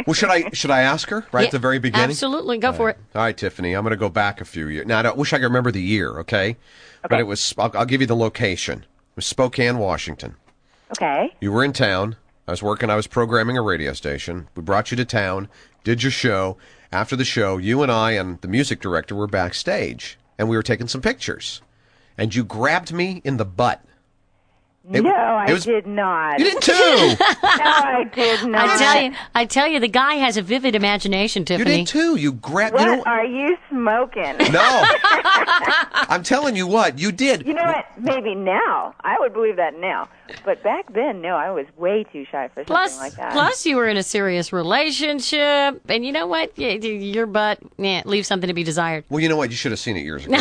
Well, should I ask her right at the very beginning? Absolutely, go for it. All right, Tiffany, I'm going to go back a few years. Now, I wish I could remember the year, okay? But it was, I'll give you the location. It was Spokane, Washington. Okay. You were in town. I was programming a radio station. We brought you to town, did your show. After the show, you and I and the music director were backstage, and we were taking some pictures. And you grabbed me in the butt. I did not. You did too. No, I did not. I tell you, the guy has a vivid imagination, Tiffany. You did too. You grabbed. What are you smoking? No. I'm telling you what, you did. You know what? Maybe now. I would believe that now. But back then, no, I was way too shy for something like that. Plus, you were in a serious relationship, and you know what? Your butt leaves something to be desired. Well, you know what? You should have seen it years ago.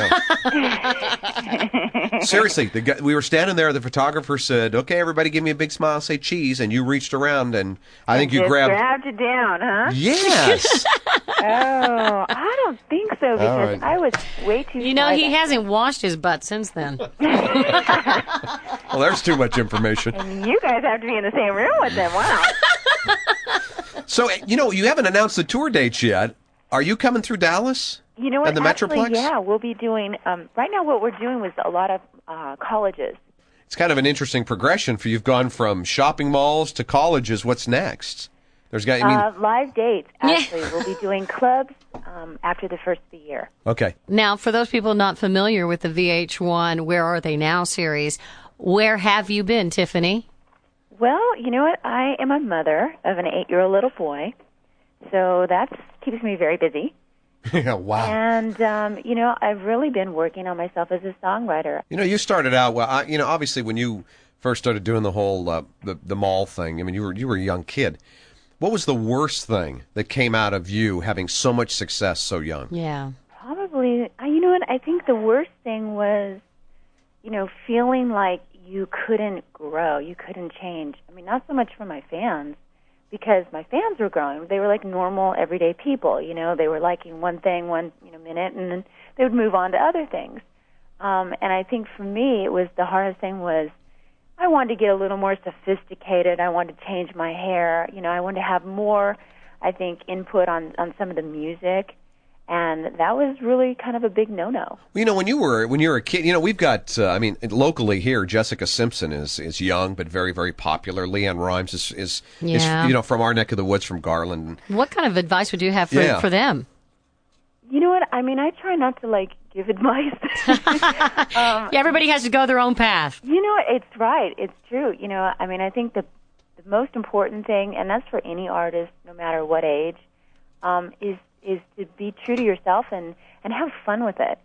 Seriously, we were standing there. The photographer said, "Okay, everybody, give me a big smile, say cheese," and you reached around, and I think you grabbed it down, huh? Yes. Oh, I don't think so because I was way too. You know, he hasn't washed his butt since then. Well, there's too much information. And you guys have to be in the same room with them. Wow. So, you haven't announced the tour dates yet. Are you coming through Dallas? You know what? And the Actually, Metroplex? yeah, we'll be doing. Right now, what we're doing was a lot of colleges. It's kind of an interesting progression for you've gone from shopping malls to colleges. What's next? Live dates. Actually, we'll be doing clubs after the first of the year. Okay. Now, for those people not familiar with the VH1 Where Are They Now series, where have you been, Tiffany? Well, you know what? I am a mother of an 8-year-old little boy, so that keeps me very busy. Yeah, wow. And, I've really been working on myself as a songwriter. You started out, obviously when you first started doing the whole, the mall thing, I mean, you were a young kid. What was the worst thing that came out of you having so much success so young? Yeah. Probably, you know what? I think the worst thing was, feeling like you couldn't grow, you couldn't change. I mean, not so much for my fans, because my fans were growing. They were like normal, everyday people. They were liking one thing one minute, and then they would move on to other things. And I think for me, it was the hardest thing was I wanted to get a little more sophisticated. I wanted to change my hair. I wanted to have more, I think, input on some of the music. And that was really kind of a big no-no. Well, when you were a kid, we've got, locally here, Jessica Simpson is young but very, very popular. Leanne Rimes is from our neck of the woods, from Garland. What kind of advice would you have for them? You know what? I mean, I try not to, give advice. Everybody has to go their own path. It's right. It's true. I think the most important thing, and that's for any artist, no matter what age, is to be true to yourself and have fun with it.